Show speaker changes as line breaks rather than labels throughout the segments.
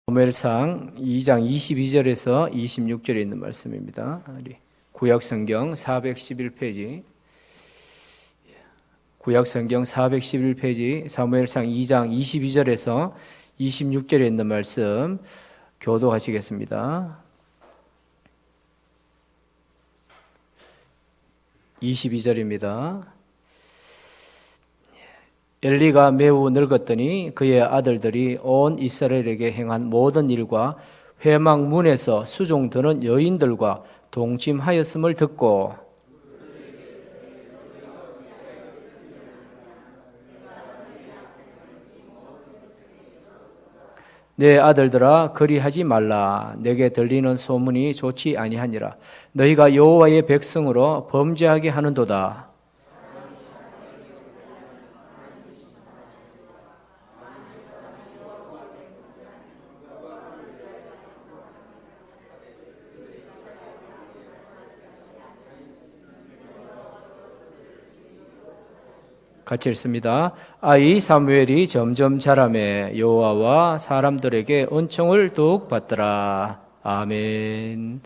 사무엘상 2장 22절에서 26절에 있는 말씀입니다. 구약성경 411페이지, 구약성경 411페이지 사무엘상 2장 22절에서 26절에 있는 말씀 교도하시겠습니다. 22절입니다. 엘리가 매우 늙었더니 그의 아들들이 온 이스라엘에게 행한 모든 일과 회막문에서 수종드는 여인들과 동침하였음을 듣고 내 아들들아 그리하지 말라. 내게 들리는 소문이 좋지 아니하니라. 너희가 여호와의 백성으로 범죄하게 하는도다. 같이 읽습니다. 이 사무엘이 점점 자라매 여호와와 사람들에게 은총을 더욱 받더라. 아멘.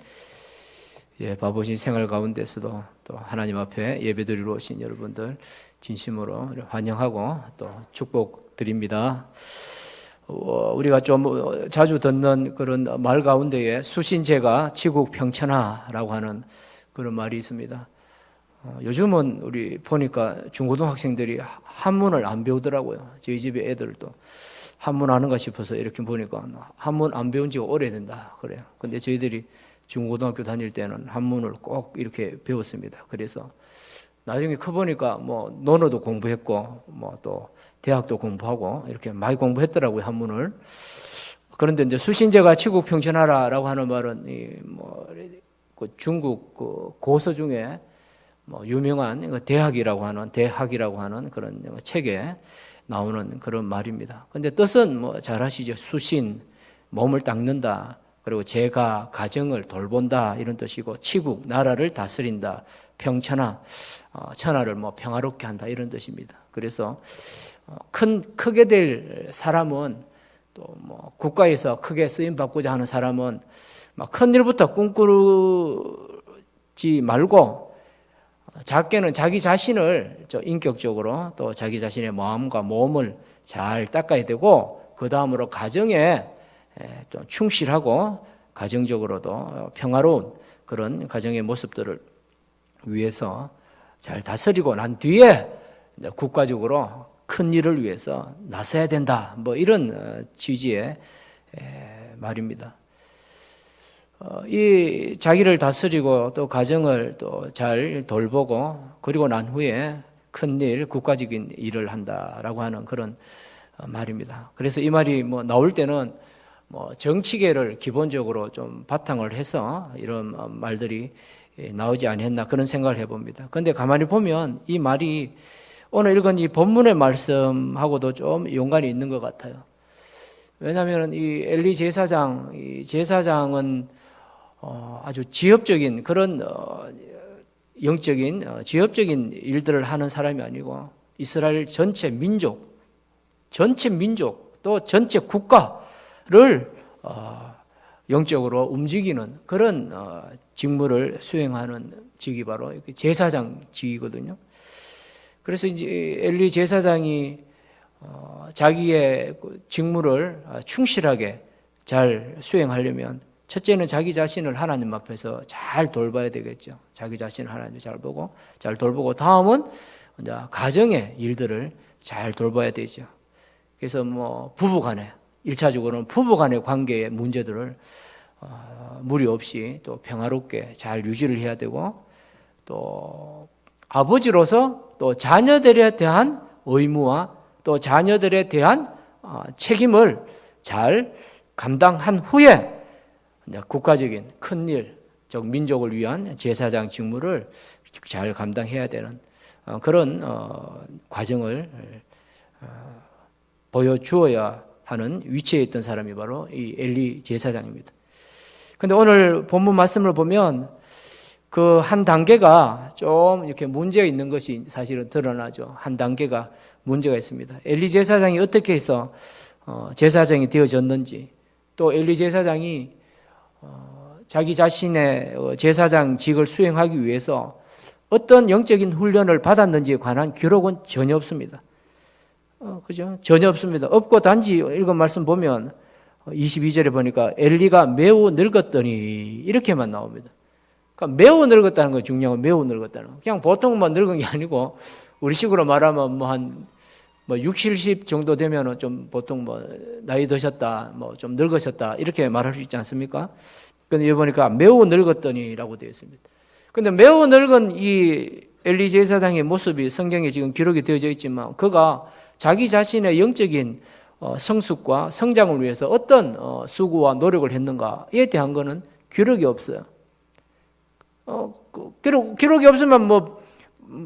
바쁘신 생활 가운데서도 또 하나님 앞에 예배드리러 오신 여러분들 진심으로 환영하고 또 축복드립니다. 우리가 좀 자주 듣는 그런 말 가운데에 수신제가 치국 평천하라고 하는 그런 말이 있습니다. 요즘은 우리 보니까 중고등학생들이 한문을 안 배우더라고요. 저희 집에 애들도 한문 아는가 싶어서 이렇게 보니까 한문 안 배운 지가 오래된다 그래요. 근데 저희들이 중고등학교 다닐 때는 한문을 꼭 이렇게 배웠습니다. 그래서 나중에 커보니까 뭐 논어도 공부했고 뭐 또 대학도 공부하고 이렇게 많이 공부했더라고요, 한문을. 그런데 이제 수신제가 치국 평천하라라고 하는 말은 그 중국 그 고서 중에 유명한 대학이라고 하는 그런 책에 나오는 그런 말입니다. 근데 뜻은 잘 아시죠? 수신, 몸을 닦는다. 그리고 제가 가정을 돌본다 이런 뜻이고, 치국, 나라를 다스린다. 평천하, 천하를 평화롭게 한다 이런 뜻입니다. 그래서 크게 될 사람은 또 국가에서 크게 쓰임 받고자 하는 사람은 큰 일부터 꿈꾸지 말고 작게는 자기 자신을 인격적으로 또 자기 자신의 마음과 몸을 잘 닦아야 되고, 그 다음으로 가정에 좀 충실하고 가정적으로도 평화로운 그런 가정의 모습들을 위해서 잘 다스리고 난 뒤에 국가적으로 큰 일을 위해서 나서야 된다. 이런 취지의 말입니다. 이 자기를 다스리고 또 가정을 또 잘 돌보고 그리고 난 후에 큰일, 국가적인 일을 한다라고 하는 그런 말입니다. 그래서 이 말이 나올 때는 정치계를 기본적으로 좀 바탕을 해서 이런 말들이 나오지 않았나 그런 생각을 해봅니다. 그런데 가만히 보면 이 말이 오늘 읽은 이 본문의 말씀하고도 좀 연관이 있는 것 같아요. 왜냐하면 이 엘리 제사장은 아주 지엽적인 그런 영적인 지엽적인 일들을 하는 사람이 아니고 이스라엘 전체 민족 또 전체 국가를 영적으로 움직이는 그런 직무를 수행하는 직이 바로 제사장 직이거든요. 그래서 이제 엘리 제사장이 자기의 직무를 충실하게 잘 수행하려면 첫째는 자기 자신을 하나님 앞에서 잘 돌봐야 되겠죠. 자기 자신을 하나님 잘 보고 잘 돌보고, 다음은 이제 가정의 일들을 잘 돌봐야 되죠. 그래서 부부간에 1차적으로는 부부간의 관계의 문제들을 무리 없이 또 평화롭게 잘 유지를 해야 되고, 또 아버지로서 또 자녀들에 대한 의무와 또 자녀들에 대한 책임을 잘 감당한 후에 국가적인 큰일, 즉 민족을 위한 제사장 직무를 잘 감당해야 되는 그런 과정을 보여주어야 하는 위치에 있던 사람이 바로 이 엘리 제사장입니다. 그런데 오늘 본문 말씀을 보면 그 한 단계가 좀 이렇게 문제가 있는 것이 사실은 드러나죠. 한 단계가 문제가 있습니다. 엘리 제사장이 어떻게 해서 제사장이 되어졌는지, 또 엘리 제사장이 자기 자신의 제사장직을 수행하기 위해서 어떤 영적인 훈련을 받았는지에 관한 기록은 전혀 없습니다. 그죠? 전혀 없습니다. 없고 단지 읽은 말씀 보면 22절에 보니까 엘리가 매우 늙었더니 이렇게만 나옵니다. 그러니까 매우 늙었다는 거 중요한 건 매우 늙었다는 거. 그냥 보통 늙은 게 아니고 우리식으로 말하면 한 60, 70 정도 되면은 좀 보통 나이 드셨다, 좀 늙으셨다 이렇게 말할 수 있지 않습니까? 근데 여기 보니까 매우 늙었더니라고 되어 있습니다. 근데 매우 늙은 이 엘리 제사장의 모습이 성경에 지금 기록이 되어져 있지만 그가 자기 자신의 영적인 성숙과 성장을 위해서 어떤 수고와 노력을 했는가에 대한 것은 기록이 없어요. 기록이 없으면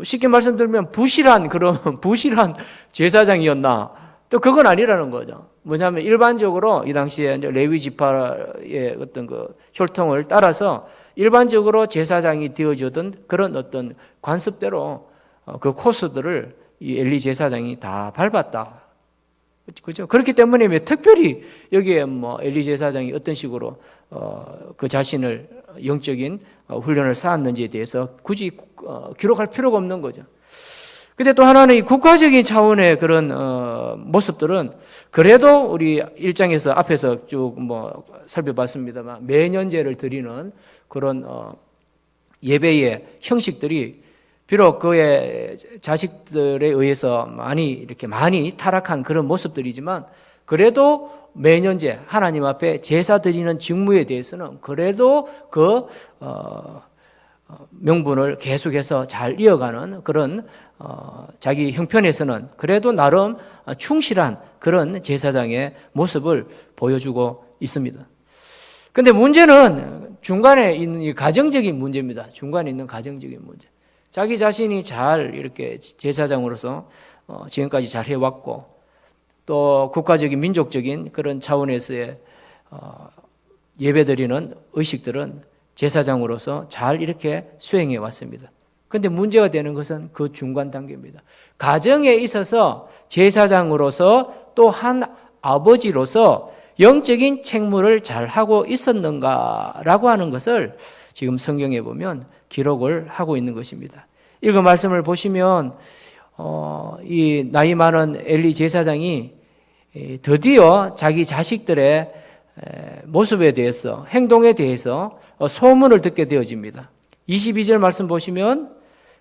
쉽게 말씀드리면 부실한 제사장이었나? 또 그건 아니라는 거죠. 뭐냐면 일반적으로 이 당시에 이제 레위 지파의 어떤 그 혈통을 따라서 일반적으로 제사장이 되어주던 그런 어떤 관습대로 그 코스들을 이 엘리 제사장이 다 밟았다. 그렇죠? 그렇기 때문에 특별히 여기에 엘리 제사장이 어떤 식으로 그 자신을 영적인 훈련을 쌓았는지에 대해서 굳이 기록할 필요가 없는 거죠. 근데 또 하나는 이 국가적인 차원의 그런 모습들은 그래도 우리 1장에서 앞에서 쭉 살펴봤습니다만 매년제를 드리는 그런 예배의 형식들이 비록 그의 자식들에 의해서 많이 타락한 그런 모습들이지만 그래도 매년제 하나님 앞에 제사 드리는 직무에 대해서는 그래도 그 명분을 계속해서 잘 이어가는 그런 자기 형편에서는 그래도 나름 충실한 그런 제사장의 모습을 보여주고 있습니다. 그런데 문제는 중간에 있는 이 가정적인 문제입니다. 중간에 있는 가정적인 문제. 자기 자신이 잘 이렇게 제사장으로서 지금까지 잘 해왔고 또 국가적인 민족적인 그런 차원에서의 예배드리는 의식들은 제사장으로서 잘 이렇게 수행해 왔습니다. 그런데 문제가 되는 것은 그 중간 단계입니다. 가정에 있어서 제사장으로서 또 한 아버지로서 영적인 책무를 잘 하고 있었는가라고 하는 것을 지금 성경에 보면 기록을 하고 있는 것입니다. 읽은 말씀을 보시면 이 나이 많은 엘리 제사장이 드디어 자기 자식들의 모습에 대해서 행동에 대해서 소문을 듣게 되어집니다. 22절 말씀 보시면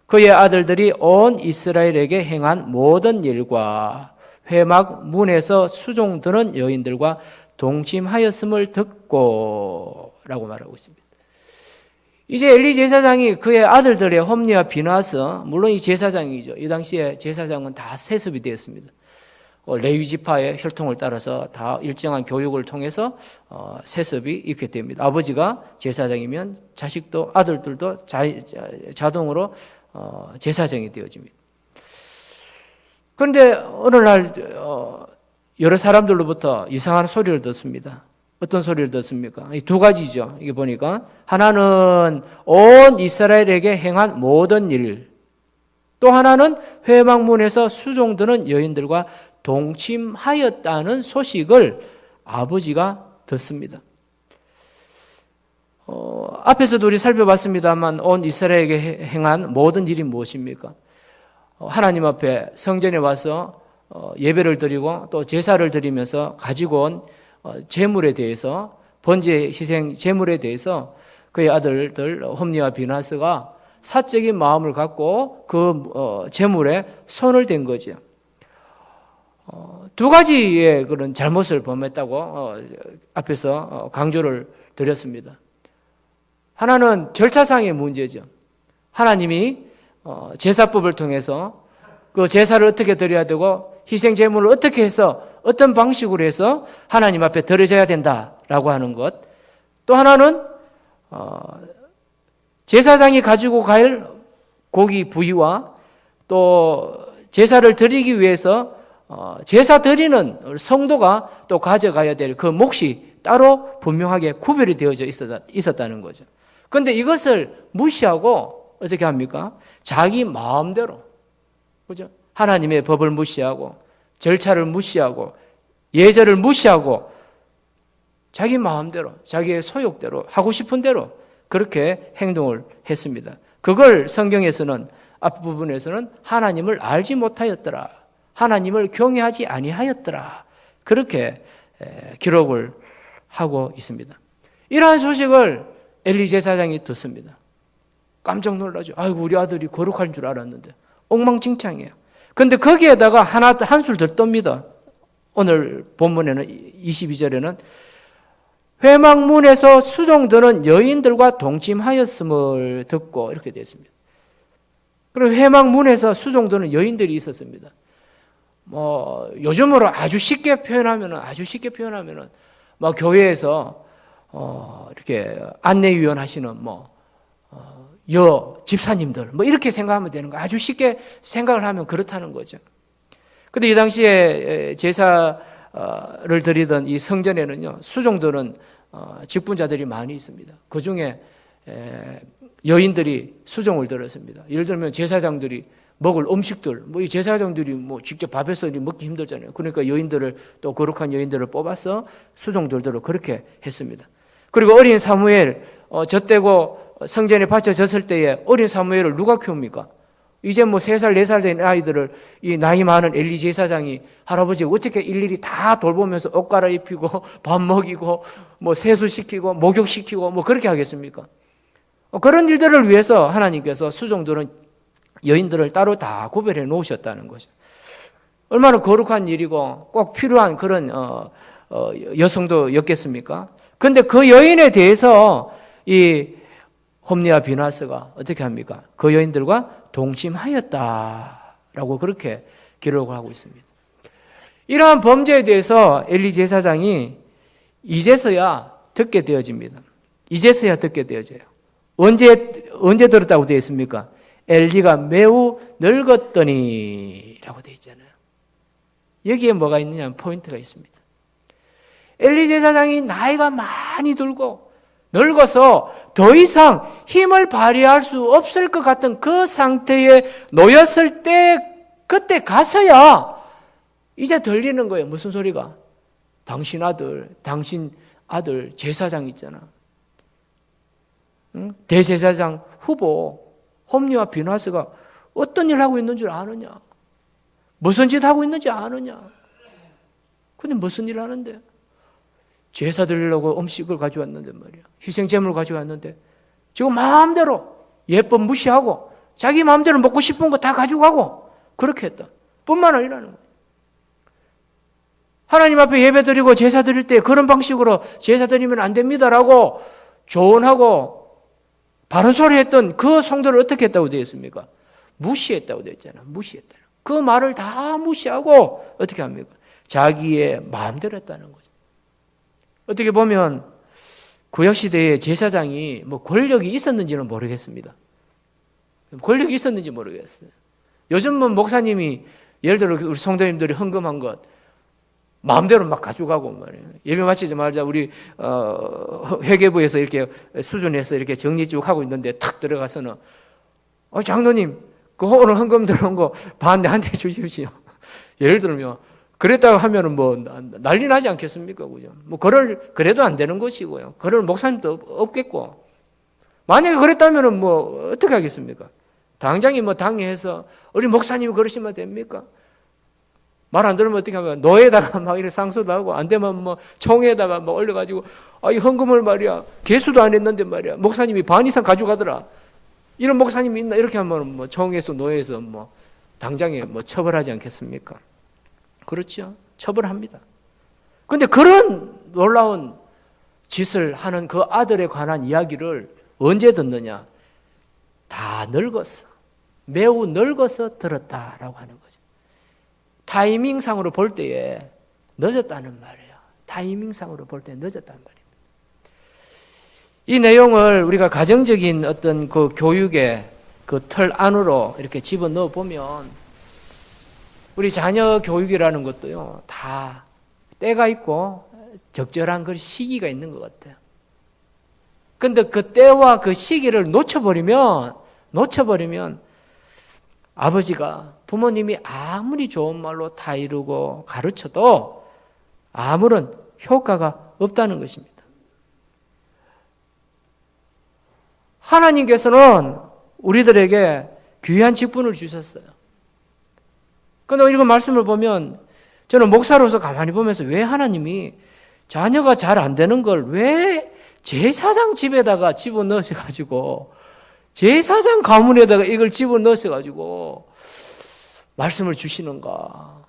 그의 아들들이 온 이스라엘에게 행한 모든 일과 회막 문에서 수종 드는 여인들과 동침하였음을 듣고 라고 말하고 있습니다. 이제 엘리 제사장이 그의 아들들의 홈리와 비나스, 물론 이 제사장이죠. 이 당시에 제사장은 다 세습이 되었습니다. 레위 지파의 혈통을 따라서 다 일정한 교육을 통해서 세습이 있게 됩니다. 아버지가 제사장이면 자식도 아들들도 자동으로 제사장이 되어집니다. 그런데 어느 날 여러 사람들로부터 이상한 소리를 듣습니다. 어떤 소리를 듣습니까? 이 두 가지죠. 이게 보니까 하나는 온 이스라엘에게 행한 모든 일, 또 하나는 회막문에서 수종드는 여인들과 동침하였다는 소식을 아버지가 듣습니다. 앞에서도 우리 살펴봤습니다만 온 이스라엘에게 행한 모든 일이 무엇입니까? 하나님 앞에 성전에 와서 예배를 드리고 또 제사를 드리면서 가지고 온 제물에 대해서 번제 희생 제물에 대해서 그의 아들들 홈리와 비나스가 사적인 마음을 갖고 그 제물에 손을 댄 거죠. 두 가지의 그런 잘못을 범했다고 앞에서 강조를 드렸습니다. 하나는 절차상의 문제죠. 하나님이 제사법을 통해서 그 제사를 어떻게 드려야 되고 희생 제물을 어떻게 해서 어떤 방식으로 해서 하나님 앞에 드려져야 된다라고 하는 것. 또 하나는 제사장이 가지고 갈 고기 부위와 또 제사를 드리기 위해서 제사 드리는 성도가 또 가져가야 될 그 몫이 따로 분명하게 구별이 되어져 있었다는 거죠. 그런데 이것을 무시하고 어떻게 합니까? 자기 마음대로, 그죠? 하나님의 법을 무시하고 절차를 무시하고 예절을 무시하고 자기 마음대로, 자기의 소욕대로, 하고 싶은 대로 그렇게 행동을 했습니다. 그걸 성경에서는 앞부분에서는 하나님을 알지 못하였더라, 하나님을 경외하지 아니하였더라, 그렇게 기록을 하고 있습니다. 이러한 소식을 엘리 제사장이 듣습니다. 깜짝 놀라죠. 아이고, 우리 아들이 거룩한 줄 알았는데 엉망진창이에요. 근데 거기에다가 한술 더 떱니다. 오늘 본문에는 22절에는 회막문에서 수종드는 여인들과 동침하였음을 듣고, 이렇게 되어 있습니다. 그리고 회막문에서 수종드는 여인들이 있었습니다. 요즘으로 아주 쉽게 표현하면은 막 교회에서 이렇게 안내위원 하시는 집사님들 이렇게 생각하면 되는 거, 아주 쉽게 생각을 하면 그렇다는 거죠. 근데 이 당시에 제사를 드리던 이 성전에는요, 수종드는 직분자들이 많이 있습니다. 그 중에 여인들이 수종을 들었습니다. 예를 들면 제사장들이 먹을 음식들, 이 제사장들이 직접 밥에서 먹기 힘들잖아요. 그러니까 여인들을, 또 거룩한 여인들을 뽑아서 수종들도록 그렇게 했습니다. 그리고 어린 사무엘, 젖대고 성전에 바쳐졌을 때에 어린 사무엘을 누가 키웁니까? 이제 3살, 4살 된 아이들을 이 나이 많은 엘리 제사장이, 할아버지가 어떻게 일일이 다 돌보면서 옷 갈아입히고 밥 먹이고 세수시키고 목욕시키고 그렇게 하겠습니까? 그런 일들을 위해서 하나님께서 수종들은 여인들을 따로 다 구별해 놓으셨다는 거죠. 얼마나 거룩한 일이고 꼭 필요한 그런 여성도였겠습니까? 근데 그 여인에 대해서 이 홈리와 비나스가 어떻게 합니까? 그 여인들과 동침하였다라고 그렇게 기록을 하고 있습니다. 이러한 범죄에 대해서 엘리 제사장이 이제서야 듣게 되어집니다. 이제서야 듣게 되어져요. 언제 들었다고 되어 있습니까? 엘리가 매우 늙었더니 라고 되어 있잖아요. 여기에 뭐가 있느냐, 포인트가 있습니다. 엘리 제사장이 나이가 많이 들고 늙어서 더 이상 힘을 발휘할 수 없을 것 같은 그 상태에 놓였을 때, 그때 가서야 이제 들리는 거예요. 무슨 소리가? 당신 아들 제사장 있잖아, 응? 대제사장 후보 홈리와 비나스가 어떤 일 하고 있는 줄 아느냐? 무슨 짓 하고 있는지 아느냐? 근데 무슨 일 하는데? 제사 드리려고 음식을 가져왔는데 말이야, 희생제물을 가져왔는데 지금 마음대로 예법 무시하고 자기 마음대로 먹고 싶은 거 다 가져가고 그렇게 했다. 뿐만 아니라는 거예요. 하나님 앞에 예배 드리고 제사 드릴 때 그런 방식으로 제사 드리면 안 됩니다라고 조언하고 바른 소리 했던 그 성도를 어떻게 했다고 되어 있습니까? 무시했다고 되어 있잖아요. 무시했다. 그 말을 다 무시하고 어떻게 합니까? 자기의 마음대로 했다는 거죠. 어떻게 보면 구약시대에 제사장이 권력이 있었는지는 모르겠습니다. 권력이 있었는지 모르겠어요. 요즘은 목사님이 예를 들어 우리 성도님들이 헌금한 것 마음대로 막 가져가고 말이에요. 예배 마치자마자 우리 회계부에서 이렇게 수준해서 이렇게 정리 쭉 하고 있는데 탁 들어가서는 장로님, 그 오늘 헌금 들어온 거 반 내한테 주십시오. 예를 들면 그랬다고 하면은 난리 나지 않겠습니까? 그죠? 그래도 안 되는 것이고요. 그럴 목사님도 없겠고. 만약에 그랬다면은 어떻게 하겠습니까? 당장이 당회에서 우리 목사님이 그러시면 됩니까? 말 안 들으면 어떻게 하면 노예에다가 막 이렇게 상소도 하고, 안 되면 총회에다가 올려가지고, 이 헌금을 말이야, 개수도 안 했는데 말이야, 목사님이 반 이상 가져가더라. 이런 목사님이 있나? 이렇게 하면 총회에서 노예에서 당장에 처벌하지 않겠습니까? 그렇죠. 처벌합니다. 근데 그런 놀라운 짓을 하는 그 아들에 관한 이야기를 언제 듣느냐? 다 늙었어. 매우 늙어서 들었다라고 하는 거죠. 타이밍상으로 볼 때에 늦었다는 말이에요. 타이밍상으로 볼 때 늦었다는 말입니다. 이 내용을 우리가 가정적인 어떤 그 교육의 그 틀 안으로 이렇게 집어넣어 보면 우리 자녀 교육이라는 것도요, 다 때가 있고 적절한 그 시기가 있는 것 같아요. 근데 그 때와 그 시기를 놓쳐버리면 아버지가, 부모님이 아무리 좋은 말로 타이르고 가르쳐도 아무런 효과가 없다는 것입니다. 하나님께서는 우리들에게 귀한 직분을 주셨어요. 그런데 이거 말씀을 보면 저는 목사로서 가만히 보면서 왜 하나님이 자녀가 잘 안 되는 걸 왜 제사장 집에다가 집어넣으셔가지고 제사장 가문에다가 이걸 집어넣으셔가지고 말씀을 주시는가.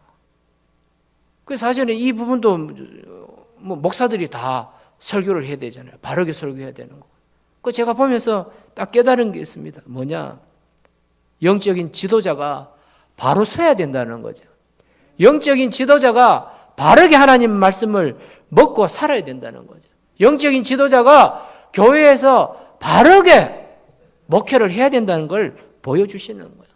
그 사실은 이 부분도 뭐 목사들이 다 설교를 해야 되잖아요. 바르게 설교해야 되는 거. 그 제가 보면서 딱 깨달은 게 있습니다. 뭐냐? 영적인 지도자가 바로 서야 된다는 거죠. 영적인 지도자가 바르게 하나님 말씀을 먹고 살아야 된다는 거죠. 영적인 지도자가 교회에서 바르게 목회를 해야 된다는 걸 보여주시는 거예요.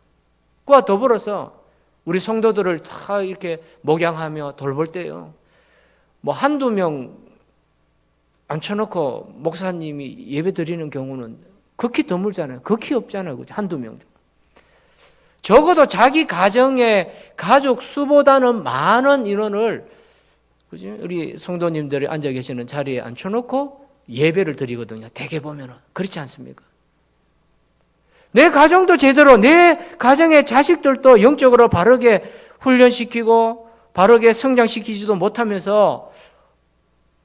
그와 더불어서 우리 성도들을 다 이렇게 목양하며 돌볼 때요. 뭐 한두 명 앉혀놓고 목사님이 예배 드리는 경우는 극히 드물잖아요. 극히 없잖아요. 그죠? 한두 명. 적어도 자기 가정의 가족 수보다는 많은 인원을 그죠? 우리 성도님들이 앉아 계시는 자리에 앉혀놓고 예배를 드리거든요. 대개 보면은. 그렇지 않습니까? 내 가정도 제대로, 내 가정의 자식들도 영적으로 바르게 훈련시키고 바르게 성장시키지도 못하면서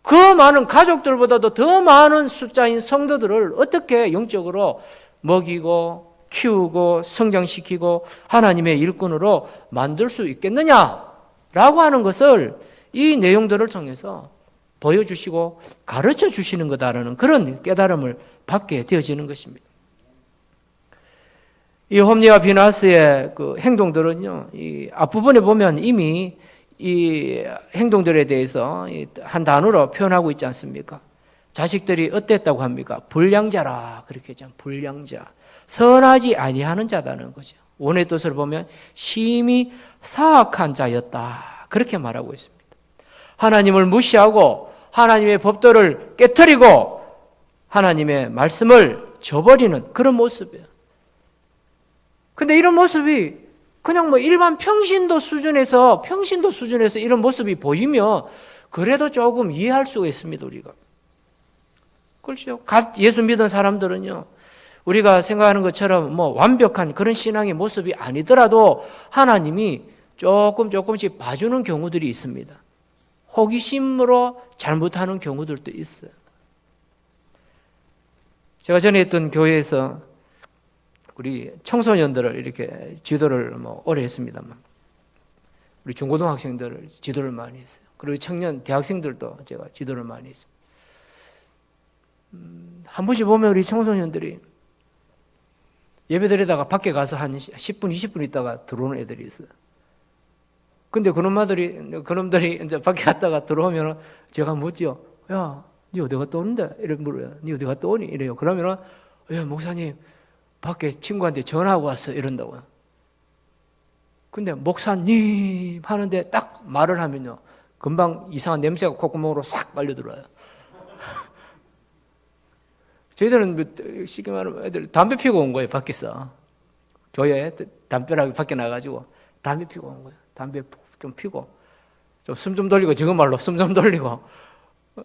그 많은 가족들보다도 더 많은 숫자인 성도들을 어떻게 영적으로 먹이고 키우고 성장시키고 하나님의 일꾼으로 만들 수 있겠느냐라고 하는 것을 이 내용들을 통해서 보여주시고 가르쳐 주시는 거다라는 그런 깨달음을 받게 되어지는 것입니다. 이 홈리와 비나스의 그 행동들은요, 이 앞부분에 보면 이미 이 행동들에 대해서 한 단어로 표현하고 있지 않습니까? 자식들이 어땠다고 합니까? 불량자라 그렇게 했죠. 불량자. 선하지 아니하는 자다는 거죠. 원의 뜻을 보면 심히 사악한 자였다. 그렇게 말하고 있습니다. 하나님을 무시하고 하나님의 법도를 깨트리고 하나님의 말씀을 저버리는 그런 모습이에요. 근데 이런 모습이 그냥 뭐 일반 평신도 수준에서 이런 모습이 보이면 그래도 조금 이해할 수가 있습니다, 우리가. 그렇죠. 예수 믿은 사람들은요, 우리가 생각하는 것처럼 뭐 완벽한 그런 신앙의 모습이 아니더라도 하나님이 조금씩 봐주는 경우들이 있습니다. 호기심으로 잘못하는 경우들도 있어요. 제가 전에 했던 교회에서 우리 청소년들을 이렇게 지도를 뭐 오래 했습니다만, 우리 중고등학생들을 지도를 많이 했어요. 그리고 청년, 대학생들도 제가 지도를 많이 했습니다. 한 번씩 보면 우리 청소년들이 예배 드리다가 밖에 가서 한 10분, 20분 있다가 들어오는 애들이 있어요. 근데 그놈들이 이제 밖에 갔다가 들어오면 제가 묻죠. 야, 니 어디 갔다 오는데? 이래 물어요. 니 어디 갔다 오니? 이래요. 그러면은, 야, 목사님, 밖에 친구한테 전화하고 왔어. 이런다고요. 근데 목사님 하는데 딱 말을 하면요. 금방 이상한 냄새가 콧구멍으로 싹 빨려 들어와요. 저희들은 쉽게 말하면 애들 담배 피고 온 거예요. 밖에서. 교회에 담벼락에 밖에 나가지고 담배 피고 온 거예요. 담배 좀 피고 좀 숨 좀 돌리고 지금 말로 숨 좀 돌리고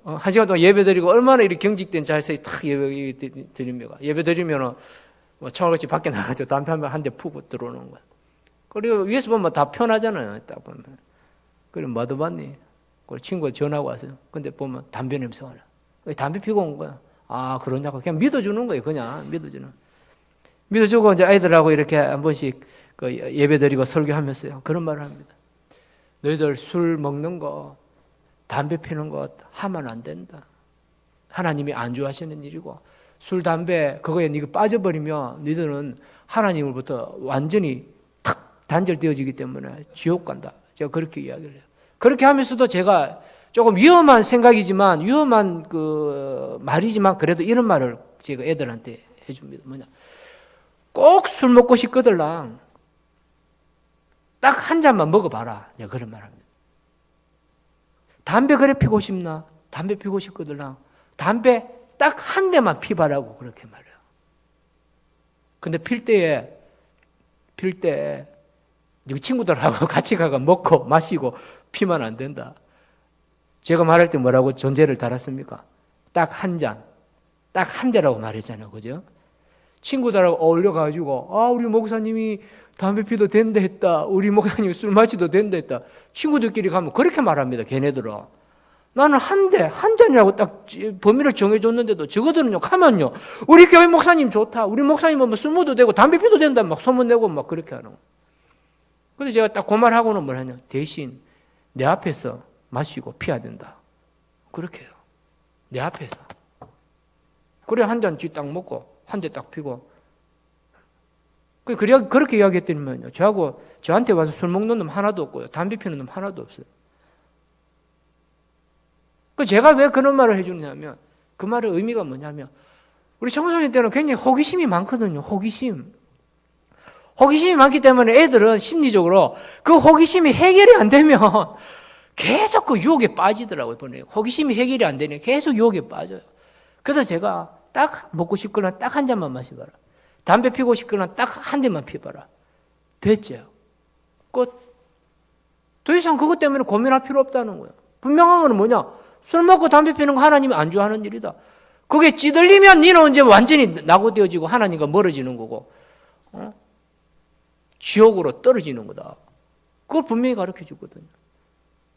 한 시간 동안 예배 드리고 얼마나 이렇게 경직된 자세에 탁 예배 드립니까? 예배 드리면은 뭐 청아같이 밖에 나가죠. 담배 한 대 푸고 들어오는 거야. 그리고 위에서 보면 다 편하잖아요. 딱 보면. 그래 뭐도 봤니? 그리고 친구가 전화가 왔어요. 근데 보면 담배 냄새가 나. 담배 피고 온 거야. 아 그러냐고 그냥 믿어주는 거예요. 그냥 믿어주고 이제 아이들하고 이렇게 한 번씩 그 예배 드리고 설교하면서요. 그런 말을 합니다. 너희들 술 먹는 거, 담배 피는 거 하면 안 된다. 하나님이 안 좋아하시는 일이고 술, 담배 그거에 네가 빠져버리면 너희들은 하나님으로부터 완전히 탁 단절되어지기 때문에 지옥 간다. 제가 그렇게 이야기를 해요. 그렇게 하면서도 제가 조금 위험한 생각이지만 위험한 그 말이지만 그래도 이런 말을 제가 애들한테 해줍니다. 뭐냐? 꼭 술 먹고 싶거들랑 딱 한 잔만 먹어봐라. 내가 그런 말합니다. 담배 그래 피고 싶나? 담배 피고 싶거들랑 담배 딱 한 대만 피바라고 그렇게 말해요. 근데 필 때 네 친구들하고 같이 가서 먹고 마시고 피면 안 된다. 제가 말할 때 뭐라고 존재를 달았습니까? 딱 한 잔, 딱 한 대라고 말했잖아요. 그죠? 친구들하고 어울려가지고, 우리 목사님이 담배 피도 된다 했다. 우리 목사님이 술 마시도 된다 했다. 친구들끼리 가면 그렇게 말합니다. 걔네들은. 나는 한 잔이라고 딱 범위를 정해줬는데도 저거들은요, 가면요, 우리 교회 목사님 좋다. 우리 목사님은 뭐 술 먹어도 되고 담배 피도 된다. 막 소문내고 막 그렇게 하는. 그래서 제가 딱 그 말하고는 뭘 하냐. 대신 내 앞에서 마시고 피해야 된다. 그렇게 해요. 내 앞에서. 그래, 한 잔 쥐 딱 먹고, 한 대 딱 피고. 그렇게 이야기했더니만요. 저한테 와서 술 먹는 놈 하나도 없고요. 담배 피는 놈 하나도 없어요. 제가 왜 그런 말을 해주냐면, 그 말의 의미가 뭐냐면, 우리 청소년 때는 굉장히 호기심이 많거든요. 호기심이 많기 때문에 애들은 심리적으로 그 호기심이 해결이 안 되면 계속 그 유혹에 빠지더라고요. 호기심이 해결이 안 되면 계속 유혹에 빠져요. 그래서 제가 딱 먹고 싶거나 딱 한 잔만 마셔봐라. 담배 피고 싶거나 딱 한 대만 피워봐라. 됐죠. 끝. 더 이상 그것 때문에 고민할 필요 없다는 거예요. 분명한 건 뭐냐? 술 먹고 담배 피는 거 하나님이 안 좋아하는 일이다. 그게 찌들리면 니는 언제 완전히 낙오되어지고 하나님과 멀어지는 거고, 지옥으로 떨어지는 거다. 그걸 분명히 가르쳐 주거든요.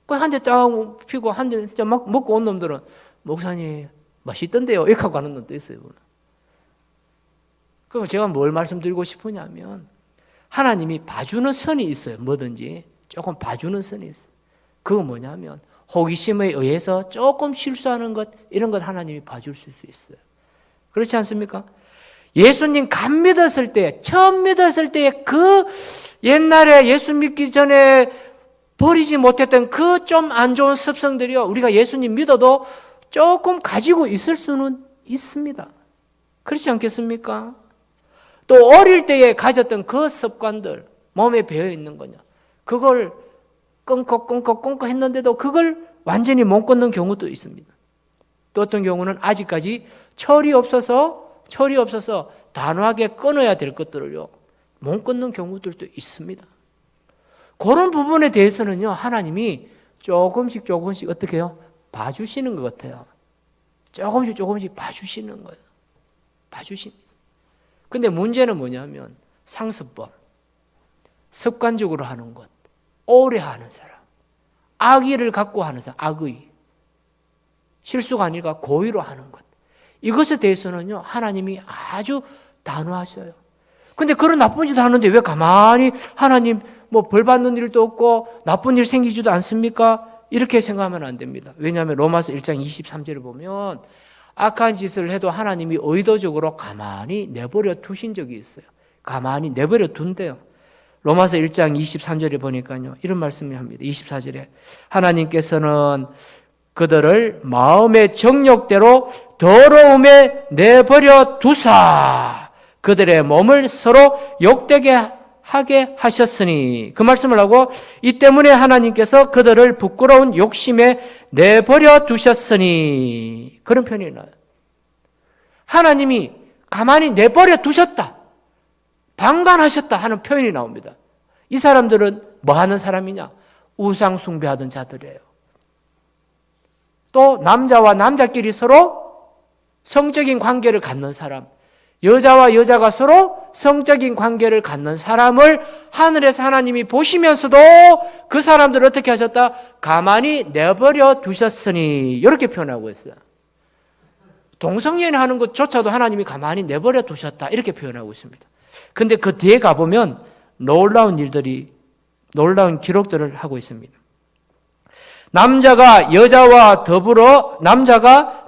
그 한 대 딱 피고 한 대 막 먹고 온 놈들은 목사님 맛있던데요. 이렇게 하고 가는 놈도 있어요. 그럼 제가 뭘 말씀드리고 싶으냐면, 하나님이 봐주는 선이 있어요. 뭐든지 조금 봐주는 선이 있어요. 그건 뭐냐면 호기심에 의해서 조금 실수하는 것, 이런 것 하나님이 봐줄 수 있어요. 그렇지 않습니까? 예수님 처음 믿었을 때 그 옛날에 예수 믿기 전에 버리지 못했던 그 좀 안 좋은 습성들이요, 우리가 예수님 믿어도 조금 가지고 있을 수는 있습니다. 그렇지 않겠습니까? 또 어릴 때에 가졌던 그 습관들, 몸에 배어 있는 거냐, 그걸 끊고 했는데도 그걸 완전히 못 끊는 경우도 있습니다. 또 어떤 경우는 아직까지 철이 없어서 단호하게 끊어야 될 것들을요, 못 끊는 경우들도 있습니다. 그런 부분에 대해서는요, 하나님이 조금씩 어떻게 해요? 봐주시는 것 같아요. 조금씩 봐주시는 거예요. 봐주십니다. 근데 문제는 뭐냐면 상습법, 습관적으로 하는 것, 오래 하는 사람, 악의를 갖고 하는 사람, 악의, 실수가 아니라 고의로 하는 것, 이것에 대해서는요, 하나님이 아주 단호하셔요. 근데 그런 나쁜 짓 하는데 왜 가만히 하나님 벌 받는 일도 없고 나쁜 일 생기지도 않습니까? 이렇게 생각하면 안 됩니다. 왜냐하면 로마서 1장 23절을 보면 악한 짓을 해도 하나님이 의도적으로 가만히 내버려 두신 적이 있어요. 가만히 내버려 둔대요. 로마서 1장 23절에 보니까요, 이런 말씀을 합니다. 24절에 하나님께서는 그들을 마음의 정욕대로 더러움에 내버려 두사 그들의 몸을 서로 욕되게 하게 하셨으니, 그 말씀을 하고, 이 때문에 하나님께서 그들을 부끄러운 욕심에 내버려 두셨으니, 그런 표현이 나요. 하나님이 가만히 내버려 두셨다, 방관하셨다 하는 표현이 나옵니다. 이 사람들은 뭐 하는 사람이냐? 우상 숭배하던 자들이에요. 또 남자와 남자끼리 서로 성적인 관계를 갖는 사람, 여자와 여자가 서로 성적인 관계를 갖는 사람을 하늘에서 하나님이 보시면서도 그 사람들을 어떻게 하셨다? 가만히 내버려 두셨으니, 이렇게 표현하고 있어요. 동성연 하는 것조차도 하나님이 가만히 내버려 두셨다, 이렇게 표현하고 있습니다. 근데 그 뒤에 가보면 놀라운 기록들을 하고 있습니다. 남자가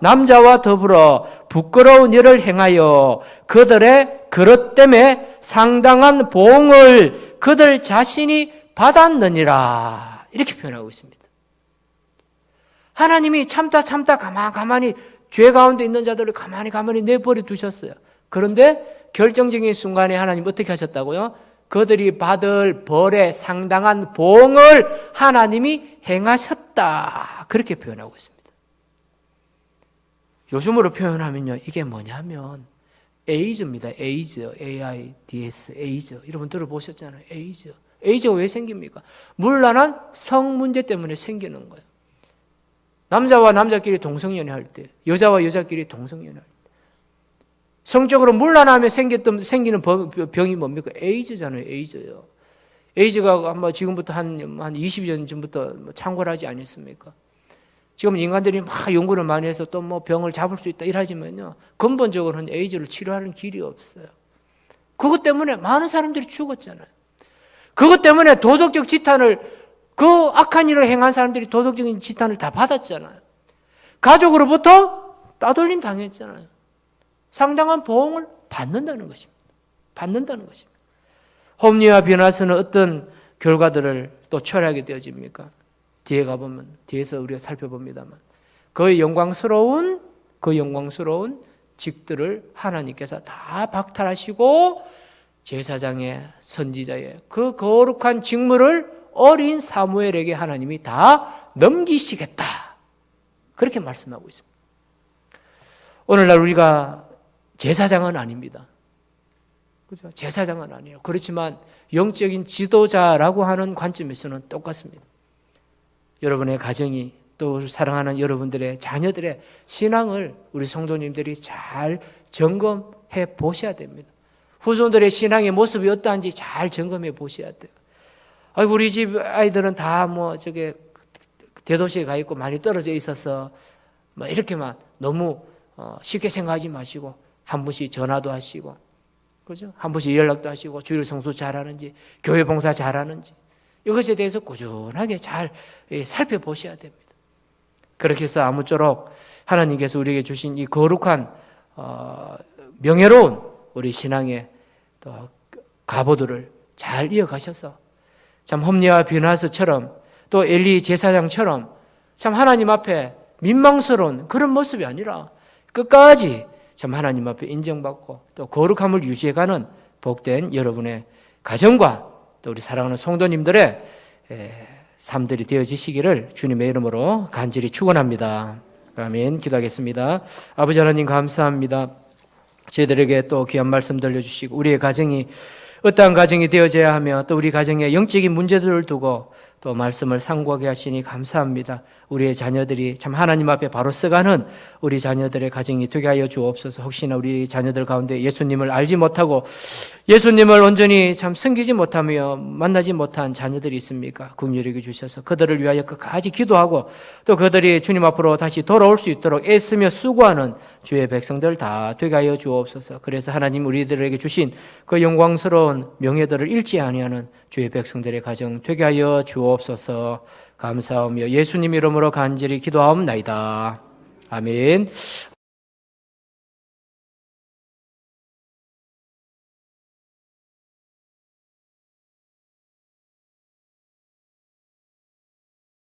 남자와 더불어 부끄러운 일을 행하여 그들의 그릇 때문에 상당한 보응을 그들 자신이 받았느니라, 이렇게 표현하고 있습니다. 하나님이 참다 가만히 죄 가운데 있는 자들을 가만히 내버려 두셨어요. 그런데 결정적인 순간에 하나님 어떻게 하셨다고요? 그들이 받을 벌의 상당한 보응을 하나님이 행하셨다, 그렇게 표현하고 있습니다. 요즘으로 표현하면요, 이게 뭐냐면 에이즈입니다. 에이즈, AIDS, 에이즈. 여러분 들어보셨잖아요. 에이즈가 왜 생깁니까? 문란한 성 문제 때문에 생기는 거예요. 남자와 남자끼리 동성연애할 때, 여자와 여자끼리 동성연애할 때, 성적으로 문란하며 생기는 병이 뭡니까? 에이즈잖아요. 에이즈요. 에이즈가 아마 지금부터 한 20년 전부터 창궐하지 않았습니까? 지금 인간들이 막 연구를 많이 해서 또 뭐 병을 잡을 수 있다 이러지만요, 근본적으로는 에이즈를 치료하는 길이 없어요. 그것 때문에 많은 사람들이 죽었잖아요. 그것 때문에 도덕적 지탄을, 그 악한 일을 행한 사람들이 도덕적인 지탄을 다 받았잖아요. 가족으로부터 따돌림 당했잖아요. 상당한 보응을 받는다는 것입니다. 받는다는 것입니다. 홈리와 비나스는 어떤 결과들을 또 초래하게 되어집니까? 뒤에 가보면, 뒤에서 우리가 살펴봅니다만, 그 영광스러운 직들을 하나님께서 다 박탈하시고 제사장의, 선지자의 그 거룩한 직무를 어린 사무엘에게 하나님이 다 넘기시겠다, 그렇게 말씀하고 있습니다. 오늘날 우리가 제사장은 아닙니다. 그죠? 제사장은 아니에요. 그렇지만 영적인 지도자라고 하는 관점에서는 똑같습니다. 여러분의 가정이, 또 사랑하는 여러분들의 자녀들의 신앙을 우리 성도님들이 잘 점검해 보셔야 됩니다. 후손들의 신앙의 모습이 어떠한지 잘 점검해 보셔야 돼요. 우리 집 아이들은 다 대도시에 가 있고 많이 떨어져 있어서 이렇게만 너무 쉽게 생각하지 마시고, 한 번씩 전화도 하시고, 그죠? 한 번씩 연락도 하시고, 주일 성수 잘하는지, 교회 봉사 잘하는지, 이것에 대해서 꾸준하게 잘 살펴보셔야 됩니다. 그렇게 해서 아무쪼록 하나님께서 우리에게 주신 이 거룩한 명예로운 우리 신앙의 또 가보들을 잘 이어가셔서 참 홈리와 비나스처럼, 또 엘리 제사장처럼 참 하나님 앞에 민망스러운 그런 모습이 아니라 끝까지 참 하나님 앞에 인정받고 또 거룩함을 유지해가는 복된 여러분의 가정과 또 우리 사랑하는 성도님들의 삶들이 되어지시기를 주님의 이름으로 간절히 축원합니다. 아멘. 기도하겠습니다. 아버지 하나님 감사합니다. 저희들에게 또 귀한 말씀 들려주시고, 우리의 가정이 어떠한 가정이 되어져야 하며, 또 우리 가정의 영적인 문제들을 두고 또 말씀을 상고하게 하시니 감사합니다. 우리의 자녀들이 참 하나님 앞에 바로 서가는 우리 자녀들의 가정이 되게 하여 주옵소서. 혹시나 우리 자녀들 가운데 예수님을 알지 못하고 예수님을 온전히 참 섬기지 못하며 만나지 못한 자녀들이 있습니까? 긍휼히 여겨 주셔서 그들을 위하여 끝까지 기도하고, 또 그들이 주님 앞으로 다시 돌아올 수 있도록 애쓰며 수고하는 주의 백성들 다 되게 하여 주옵소서. 그래서 하나님 우리들에게 주신 그 영광스러운 명예들을 잃지 아니하는 주의 백성들의 가정 되게 하여 주옵소서. 감사하며 예수님 이름으로 간절히 기도하옵나이다. 아멘.